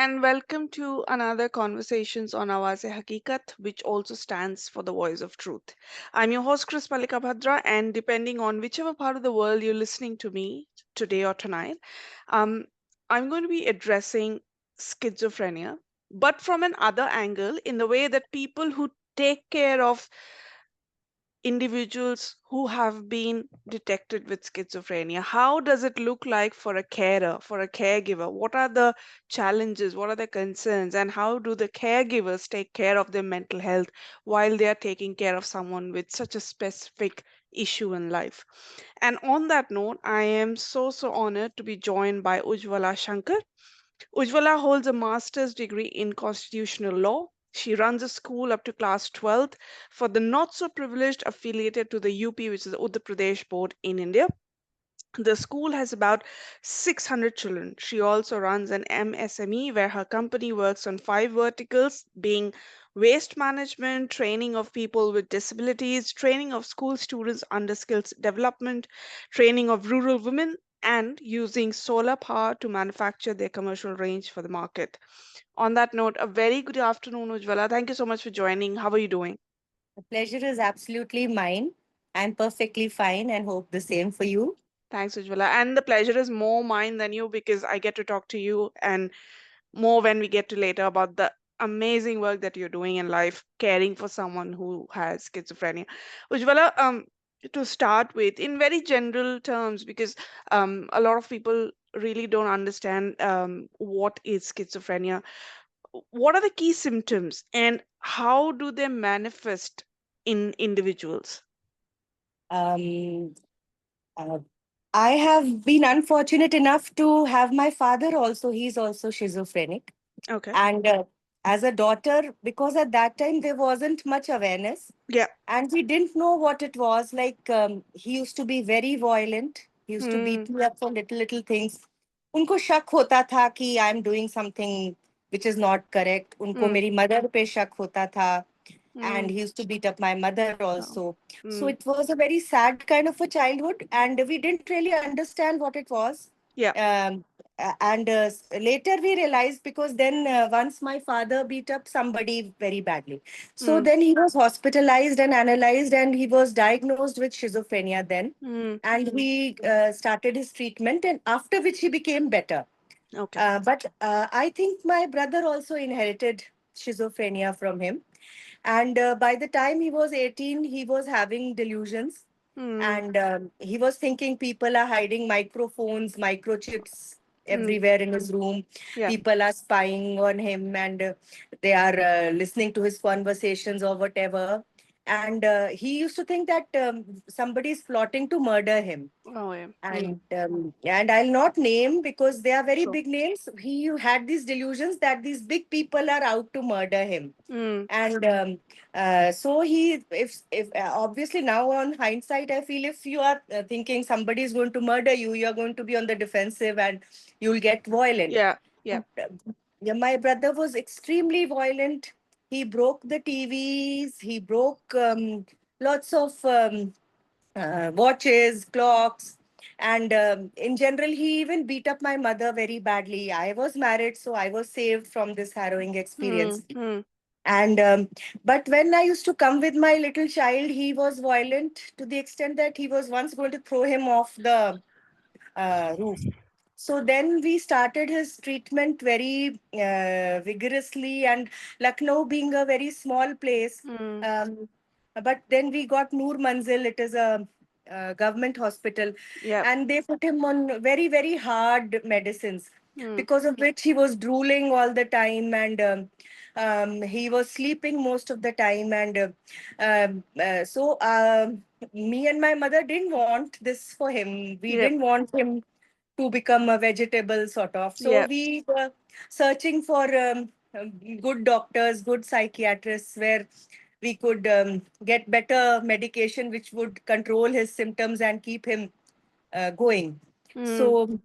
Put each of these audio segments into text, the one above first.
and welcome to another Conversations on Awaz-e-Haqiqat, which also stands for the voice of truth. I'm your host, Chris Bhadra, and depending on whichever part of the world you're listening to me today or tonight, um, I'm going to be addressing schizophrenia, but from an other angle, in the way that people who take care of individuals who have been detected with schizophrenia, how does it look like for a carer, for a caregiver? What are the challenges, what are the concerns, and how do the caregivers take care of their mental health while they are taking care of someone with such a specific issue in life? And on that note, I am so honored to be joined by Ujwala Shankar. Ujwala holds a master's degree in constitutional law. She runs a school up to class 12th for the not so privileged affiliated to the UP, which is the Uttar Pradesh board in India. The school has about 600 children. She also runs an MSME where her company works on five verticals, being waste management, training of people with disabilities, training of school students under skills development, training of rural women, and using solar power to manufacture their commercial range for the market. On that note, a very good afternoon, Ujwala. Thank you so much for joining. How are you doing? The pleasure is absolutely mine. I'm perfectly fine and hope the same for you. Thanks, Ujwala. And the pleasure is more mine than you because I get to talk to you and more when we get to later about the amazing work that you're doing in life, caring for someone who has schizophrenia. Ujwala, to start with, in very general terms, because a lot of people really don't understand what is schizophrenia. What are the key symptoms and how do they manifest in individuals? Um, uh, I have been unfortunate enough to have my father also. He's also schizophrenic. Okay. And as a daughter, because at that time there wasn't much awareness Yeah. and we didn't know what it was. Like he used to be very violent. He used to Hmm. beat me up for little things. उनको शक होता था कि I am doing something which is not correct. उनको Hmm. मेरी mother पे शक होता था. Hmm. And he used to beat up my mother Oh. also. So Hmm. it was a very sad kind of a childhood, and we didn't really understand what it was. Yeah. And later we realized, because then once my father beat up somebody very badly. So Hmm. then he was hospitalized and analyzed, and he was diagnosed with schizophrenia then. Hmm. And he started his treatment, and after which he became better. Okay. But I think my brother also inherited schizophrenia from him. And by the time he was 18, he was having delusions. Hmm. And he was thinking people are hiding microphones, microchips Hmm. everywhere in his room. Yeah. People are spying on him, and they are listening to his conversations or whatever. And he used to think that somebody is plotting to murder him. Oh, yeah. Hmm. And I'll not name because they are very Sure. big names. He had these delusions that these big people are out to murder him. Hmm. And so he, if obviously now on hindsight, I feel if you are thinking somebody is going to murder you, you are going to be on the defensive and you'll get violent. Yeah. Yeah. And, yeah, my brother was extremely violent. He broke the TVs. He broke lots of watches, clocks, and in general, he even beat up my mother very badly. I was married, so I was saved from this harrowing Hmm. experience. Hmm. And but when I used to come with my little child, he was violent to the extent that he was once going to throw him off the roof. So then we started his treatment very vigorously, and Lucknow being a very small place. Hmm. Um, but then we got Noor Manzil, it is a government hospital, Yeah. and they put him on very, very hard medicines, Hmm. because of which he was drooling all the time, and he was sleeping most of the time. And me and my mother didn't want this for him. We Yep. didn't want him to become a vegetable sort of. So Yeah. we were searching for good doctors, good psychiatrists, where we could get better medication which would control his symptoms and keep him going. Hmm. So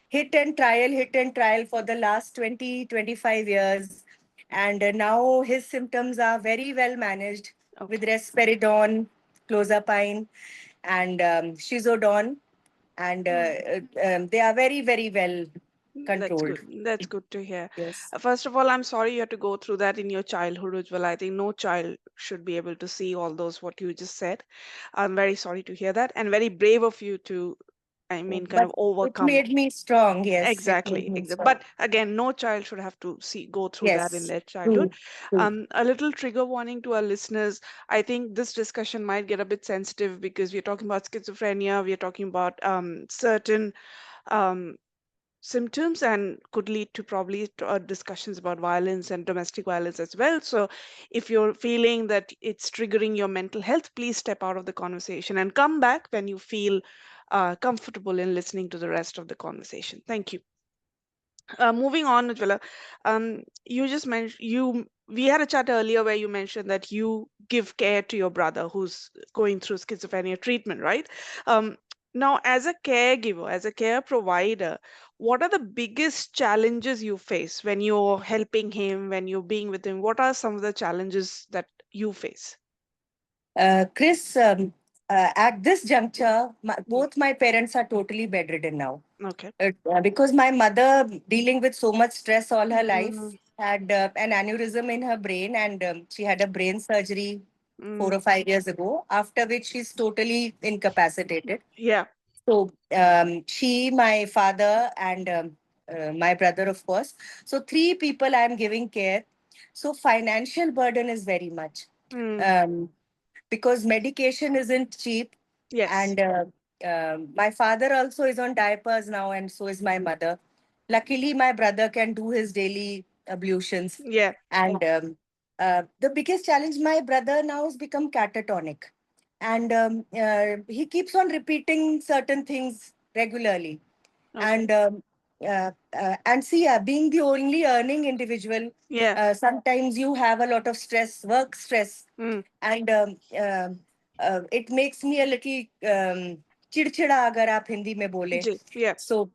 hit and trial for the last 20-25 years. And now his symptoms are very well managed with Okay. risperidone, clozapine, and shizodone. And Hmm. they are very, very well. That's controlled. good. That's good to hear. Yes. First of all, I'm sorry you had to go through that in your childhood, Ujjwal. I think no child should be able to see all those what you just said. I'm very sorry to hear that, and very brave of you to, I mean, kind But of it overcome. made me strong. Yes, it made Exactly, me exactly. strong. But again, no child should have to see go through that in Yes, their childhood. true, true. A little trigger warning to our listeners. I think this discussion might get a bit sensitive because we're talking about schizophrenia. We're talking about certain um, symptoms and could lead to probably discussions about violence and domestic violence as well. So, if you're feeling that it's triggering your mental health, please step out of the conversation and come back when you feel comfortable in listening to the rest of the conversation. Thank you. Moving on, Ujjwala, you just mentioned we had a chat earlier where you mentioned that you give care to your brother who's going through schizophrenia treatment, right? Um, Now, as a caregiver, as a care provider, what are the biggest challenges you face when you're helping him, when you're being with him? What are some of the challenges that you face? Chris, at this juncture, both my parents are totally bedridden now. Okay. Because my mother, dealing with so much stress all her life, Mm, had an aneurysm in her brain, and she had a brain surgery mm, 4 or 5 years ago, after which she's totally incapacitated. yeah. So she, my father, and my brother, of course. So three people I'm giving care. So financial burden is very much. Mm, Um, because medication isn't cheap, yes. and my father also is on diapers now, and so is my mother. Luckily my brother can do his daily ablutions, Yeah. and the biggest challenge, my brother now has become catatonic, and he keeps on repeating certain things regularly, Okay. and and see, being the only earning individual, Yeah. sometimes you have a lot of stress, work stress, Mm, and it makes me a little चिड़चिड़ा अगर आप हिंदी में बोले. yeah. So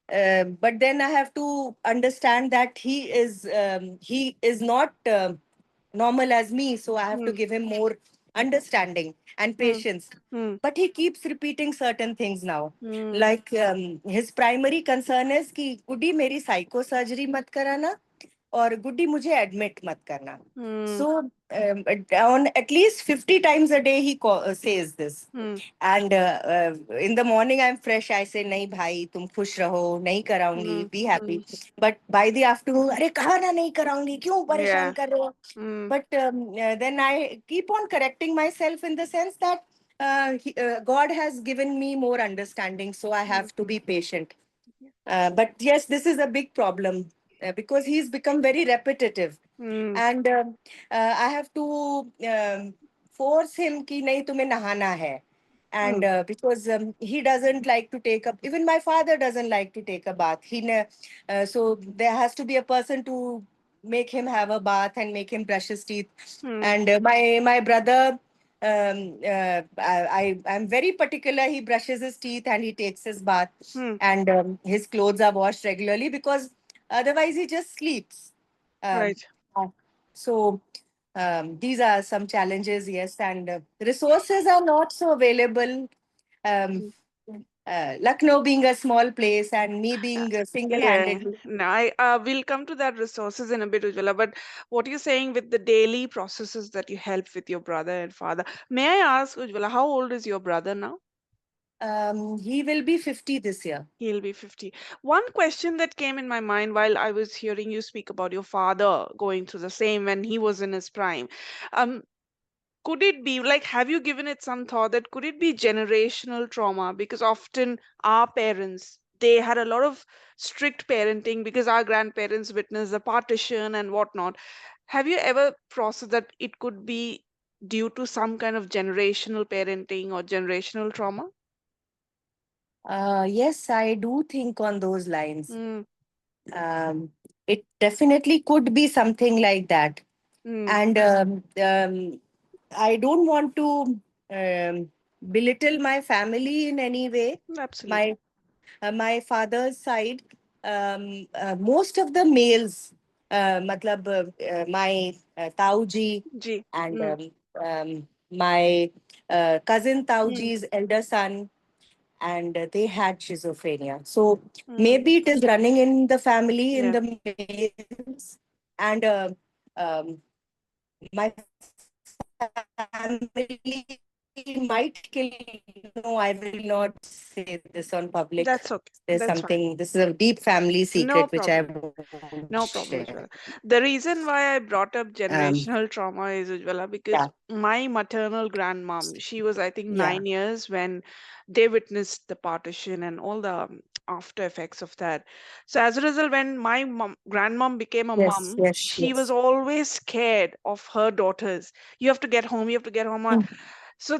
but then I have to understand that he is not normal as me, so I have to Mm, give him more understanding and mm, patience. mm, But he keeps repeating certain things now. mm. Like his primary concern is कि गुड्डी मेरी psycho surgery मत कराना और गुड्डी मुझे admit मत करना. Mm, So on at least 50 times a day he says this. mm, And in the morning I'm fresh, I say नहीं भाई तुम खुश रहो, नहीं कराऊंगी, mm, be happy. mm. But by the afternoon, अरे कहा ना नहीं कराऊंगी, क्यों परेशान Yeah. कर रहे हो? Mm, But then I keep on correcting myself in the sense that God has given me more understanding, so I mm, have to be patient. yeah. But yes, this is a big problem because he's become very repetitive, Mm, and I have to force him कि नहीं तुम्हें नहाना है, and mm, because he doesn't like to take up. Even my father doesn't like to take a bath. So there has to be a person to make him have a bath and make him brush his teeth. mm, And my brother. I'm very particular. He brushes his teeth and he takes his bath, mm. and his clothes are washed regularly because otherwise he just sleeps. Um, Right. uh, so these are some challenges, yes, and resources are not so available. Um, Mm. Lucknow being a small place and me being Yeah. single-handed. No, I we'll come to that resources in a bit, Ujjwala. But what you're saying with the daily processes that you help with your brother and father, may I ask, Ujjwala, how old is your brother now? He will be 50 this year. He'll be 50. One question that came in my mind while I was hearing you speak about your father going through the same when he was in his prime. Um, could it be like, have you given it some thought that could it be generational trauma? Because often our parents, they had a lot of strict parenting because our grandparents witnessed the partition and whatnot. Have you ever processed that it could be due to some kind of generational parenting or generational trauma? Yes, I do think on those lines. Mm, Um, it definitely could be something like that. mm, And I don't want to belittle my family in any way. absolutely. My father's side, most of the males, my Tau ji G. and Mm, my cousin Tau mm, ji's elder son, and they had schizophrenia. So Mm. maybe it is running in the family, in Yeah, the males, and um, my family might kill. No, I will not say this on public. that's okay. There's That's fine. something. This is a deep family No secret which I problem. won't No share. problem, Ujjwala. The reason why I brought up Um, generational trauma is, Ujjwala, yeah, because my maternal grandmom, she was, I think, yeah, 9 years when they witnessed the partition and all the after effects of that. So as a result, when my grandmom became a yes, mom, yes, she was yes. always scared of her daughters. You have to get home. You have to get home. Mm. So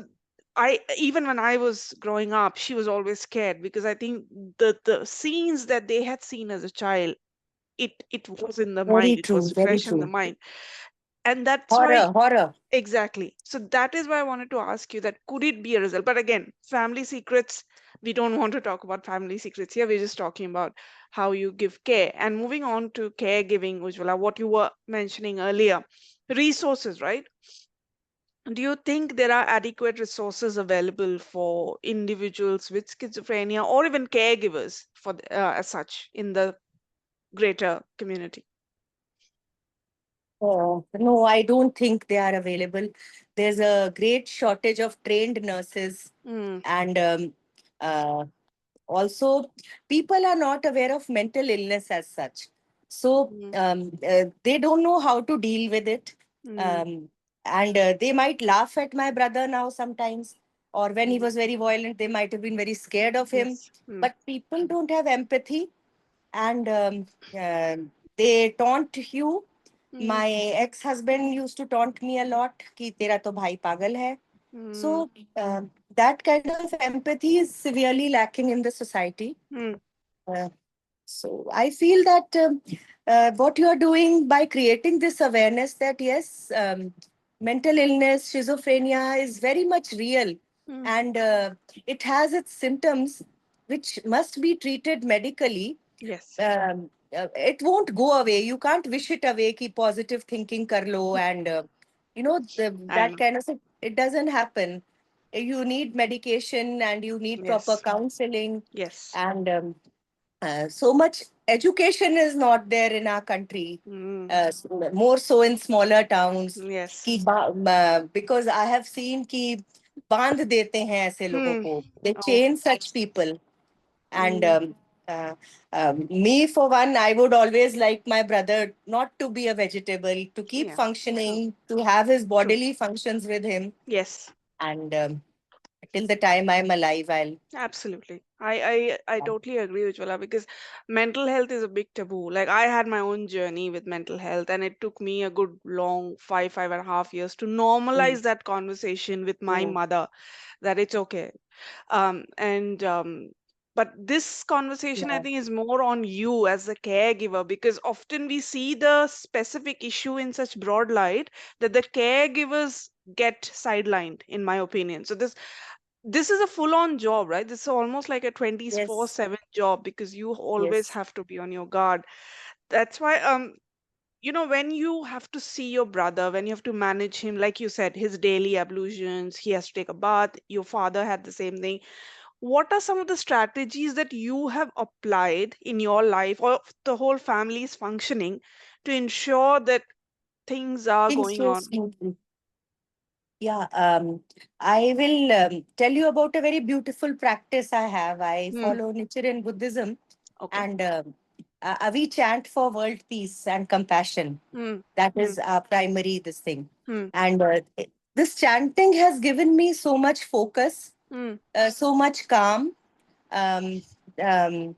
I, even when I was growing up, she was always scared because I think the scenes that they had seen as a child, it was in the mind, Very it was true, very fresh in the true. mind, and that's why. Horror, horror. Exactly, so that is why I wanted to ask you that could it be a result, but again, family secrets, we don't want to talk about family secrets here, we're just talking about how you give care. And moving on to caregiving, Ujjwala, what you were mentioning earlier, resources, right? Do you think there are adequate resources available for individuals with schizophrenia or even caregivers for as such in the greater community? No, I don't think they are available. There's a great shortage of trained nurses, Mm, and uh, also people are not aware of mental illness as such. So mm, they don't know how to deal with it. mm, Um, and they might laugh at my brother now sometimes, or when he mm. was very violent, they might have been very scared of him. Yes. Mm, But people don't have empathy, and uh, they taunt you. mm, My ex-husband used to taunt me a lot कि तेरा तो भाई पागल है. mm, So that kind of empathy is severely lacking in the society. mm, Uh, so I feel that what you are doing by creating this awareness that yes, mental illness, schizophrenia is very much real, mm. and it has its symptoms which must be treated medically. Yes. It won't go away. You can't wish it away. Keep positive thinking kar lo, and I that know. kind of thing. It doesn't happen. You need medication and you need proper Yes. counseling, Yes. and so much education is not there in our country. Mm, More so in smaller towns. yes. Because I have seen कि बांध देते हैं ऐसे लोगों Hmm. को. They Oh. chain such people, and Mm, uh, me, for one, I would always like my brother not to be a vegetable, to keep yeah. True. functioning, to have his True. bodily functions with him. Yes. And till the time I'm alive, I'll. Absolutely. I totally agree with Ujjwala because mental health is a big taboo. Like I had my own journey with mental health and it took me a good long 5.5 years to Mm, normalize that conversation with my mm, mother that it's okay. And but this conversation I yeah. think is more on you as a caregiver because often we see the specific issue in such broad light that the caregivers get sidelined, in my opinion. So this is a full on job, right? This is almost like a Yes. 24/7 job because you always Yes. have to be on your guard. That's why when you have to see your brother, when you have to manage him, like you said, his daily ablutions, he has to take a bath, your father had the same thing. What are some of the strategies that you have applied in your life or the whole family is functioning to ensure that things are Things going so on? smoothly. Yeah, I will tell you about a very beautiful practice I have. I Hmm. follow Nichiren Buddhism, Okay. and we chant for world peace and compassion. Hmm. That Hmm. is our primary this thing. Hmm. And this chanting has given me so much focus, Hmm. so much calm. Um, um,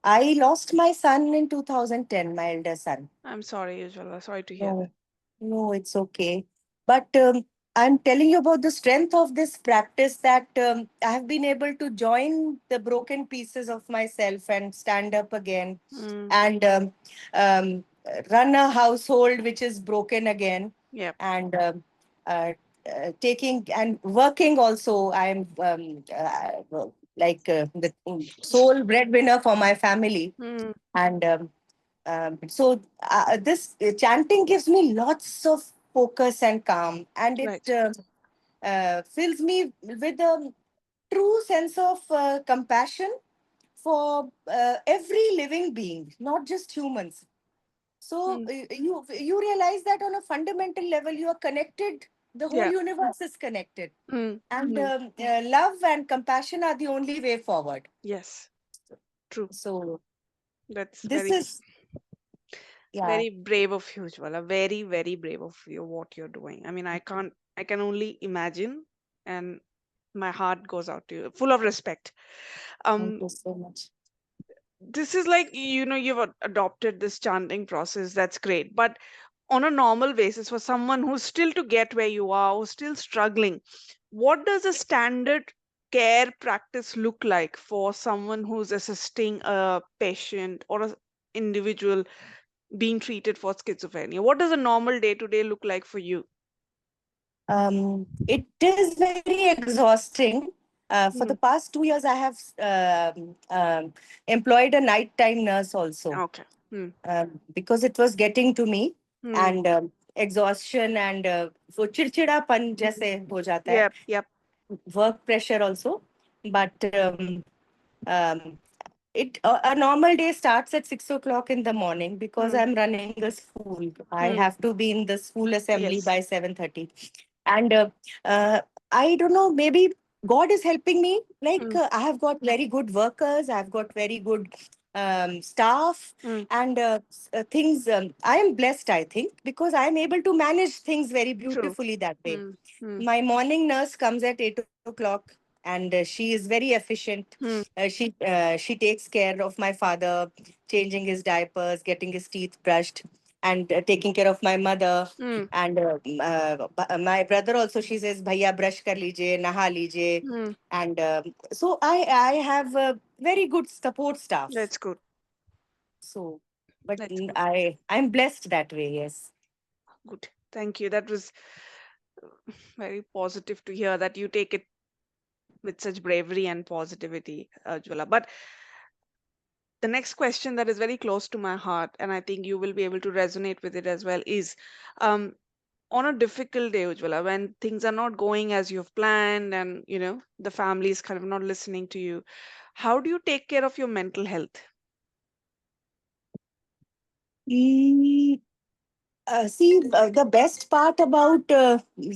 I lost my son in 2010, my elder son. I'm sorry, Ujjwala. Sorry to hear that. No, no, it's okay. But I'm telling you about the strength of this practice that I have been able to join the broken pieces of myself and stand up again, Hmm. and run a household which is broken again, Yep. and uh, taking and working also. I'm like the sole breadwinner for my family, Hmm. and so this chanting gives me lots of focus and calm, and it Right. fills me with a true sense of compassion for every living being, not just humans. So Mm, you realize that on a fundamental level, you are connected. The whole yeah. universe is connected, Mm, and mm, love and compassion are the only way forward. yes. True. So That's this is, yeah, very brave of you, Ujwala. Very, very brave of you, what you're doing. I mean, I can only imagine, and my heart goes out to you, full of respect. thank Um, you so much. this is like, you've adopted this chanting process. That's great. But on a normal basis, for someone who's still to get where you are, who's still struggling, what does a standard care practice look like for someone who's assisting a patient or an individual being treated for schizophrenia? What does a normal day to day look like for you? It is very exhausting. For the Hmm. past 2 years, I have employed a nighttime nurse also, Okay. Hmm. because it was getting to me, Hmm. and exhaustion and वो चिड़चिड़ापन जैसे हो जाता है, Yep. Yep. work pressure also. But um, a normal day starts at 6 o'clock in the morning because Hmm. I'm running a school. I Hmm. have to be in the school assembly by Yes. 7:30, and uh, I don't know. Maybe God is helping me. Like Hmm. I have got very good workers. I've got very good staff, Hmm. and things. I am blessed, I think, because I am able to manage things very True. beautifully that way. Hmm. Hmm. My morning nurse comes at 8 o'clock, and she is very efficient. Hmm. She takes care of my father, changing his diapers, getting his teeth brushed, and taking care of my mother. Hmm. And my brother also, she says, "Bhaiya, brush kar lijiye, naha lijiye." Hmm. And so I have a very good support staff. That's good. So, but That's good. I'm blessed that way. Yes. Good. Thank you. That was very positive to hear that you take it with such bravery and positivity, Jwala. But the next question that is very close to my heart, and I think you will be able to resonate with it as well, is um, on a difficult day, Ujwala, when things are not going as you've planned and, the family is kind of not listening to you, how do you take care of your mental health? Mm, see, the best part about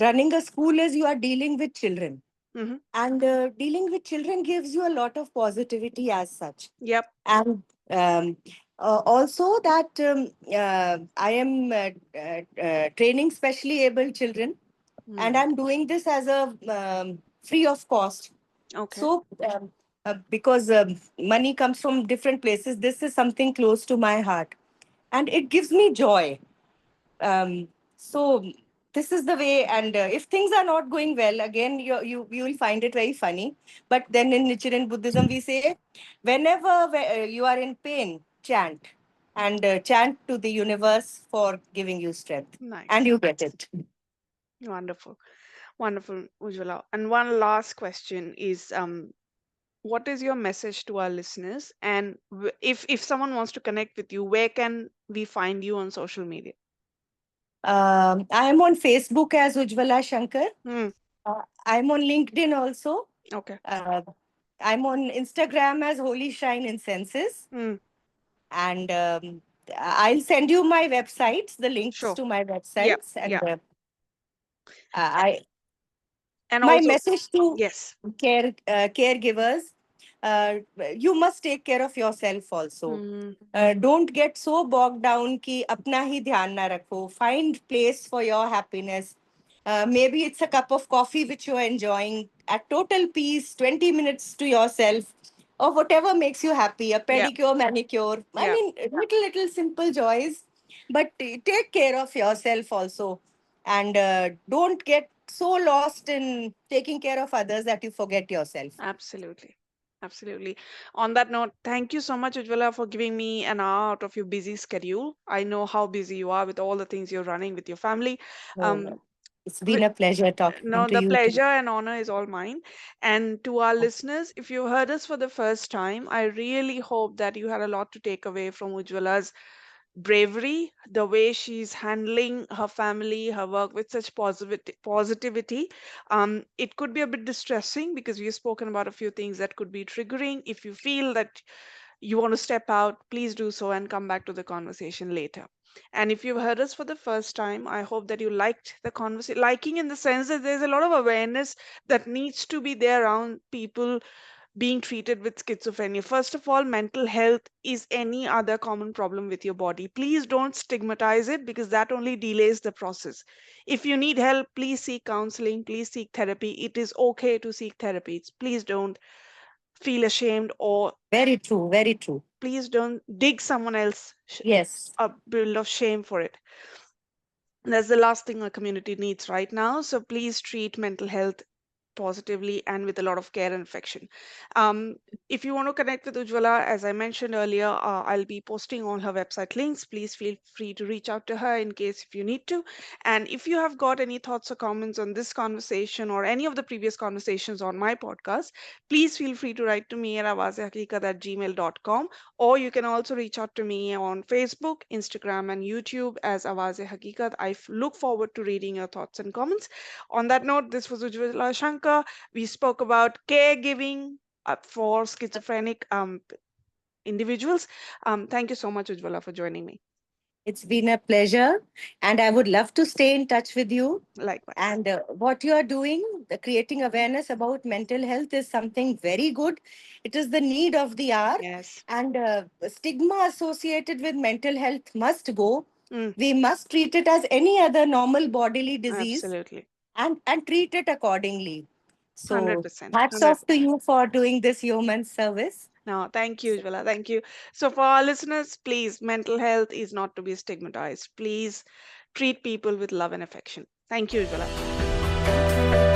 running a school is you are dealing with children. Mm-hmm. And dealing with children gives you a lot of positivity as such. Yep. And also that I am training specially able children, and Mm. I'm doing this as a free of cost. Okay. So because money comes from different places, this is something close to my heart, and it gives me joy. So this is the way. And if things are not going well, again, you will find it very funny. But then in Nichiren Buddhism, we say, whenever you are in pain, chant, and chant to the universe for giving you strength, and Nice. you get it. Wonderful. Wonderful, Ujwala. And one last question is, what is your message to our listeners? And if someone wants to connect with you, where can we find you on social media? I am on Facebook as Ujvala Shankar. Hmm. I'm on LinkedIn also. Okay. Uh, I'm on Instagram as Holy Shrine Incenses. Hmm. And I'll send you my websites, the links Sure. to my Yep. websites. And Yeah. I And my also, message to yes. caregivers, uh, you must take care of yourself also. Hmm. Don't get so bogged down कि अपना ही ध्यान ना रखो. Find place for your happiness. Maybe it's a cup of coffee which you are enjoying at total peace, 20 minutes to yourself, or whatever makes you happy, a Yeah. pedicure, manicure. I Yeah. mean, little simple joys, but take care of yourself also. And don't get so lost in taking care of others that you forget yourself. Absolutely. Absolutely. On that note, thank you so much, Ujwala, for giving me an hour out of your busy schedule. I know how busy you are with all the things you're running with your family. So Um, it's wi- been a pleasure talking no, to the you too. pleasure and honor is all mine. And to our listeners, if you heard us for the first time, I really hope that you had a lot to take away from Ujwala's bravery, the way she's handling her family, her work with such positivity. It could be a bit distressing because we've spoken about a few things that could be triggering. If you feel that you want to step out, please do so and come back to the conversation later. And if you've heard us for the first time, I hope that you liked the conversation. Liking in the sense that there's a lot of awareness that needs to be there around people being treated with schizophrenia. First of all, mental health is any other common problem with your body. Please don't stigmatize it because that only delays the process. If you need help, please seek counseling, please seek therapy. It is okay to seek therapy. Please don't feel ashamed, or Very true. Very true. please don't dig someone else Yes. a bill of shame for it. That's the last thing our community needs right now. So please treat mental health positively and with a lot of care and affection. Um, if you want to connect with Ujwala, as I mentioned earlier, I'll be posting all her website links. Please feel free to reach out to her in case if you need to. And if you have got any thoughts or comments on this conversation or any of the previous conversations on my podcast, please feel free to write to me at awazehaqiqat@gmail.com, or you can also reach out to me on Facebook, Instagram, and YouTube as Awaz-e-Haqiqat. Look forward to reading your thoughts and comments. On that note, this was Ujjwala Shankar. We spoke about caregiving for schizophrenic individuals. Thank you so much, Ujjwala, for joining me. It's been a pleasure, and I would love to stay in touch with you. Likewise. And what you are doing, the creating awareness about mental health, is something very good. It is the need of the hour, Yes. and stigma associated with mental health must go. Mm, We must treat it as any other normal bodily disease, absolutely. and treat it accordingly. So, 100%. hats off to 100%. you for doing this human service. No, thank you, Ujjwala. Thank you. So, for our listeners, please, mental health is not to be stigmatized. Please treat people with love and affection. Thank you, Ujjwala.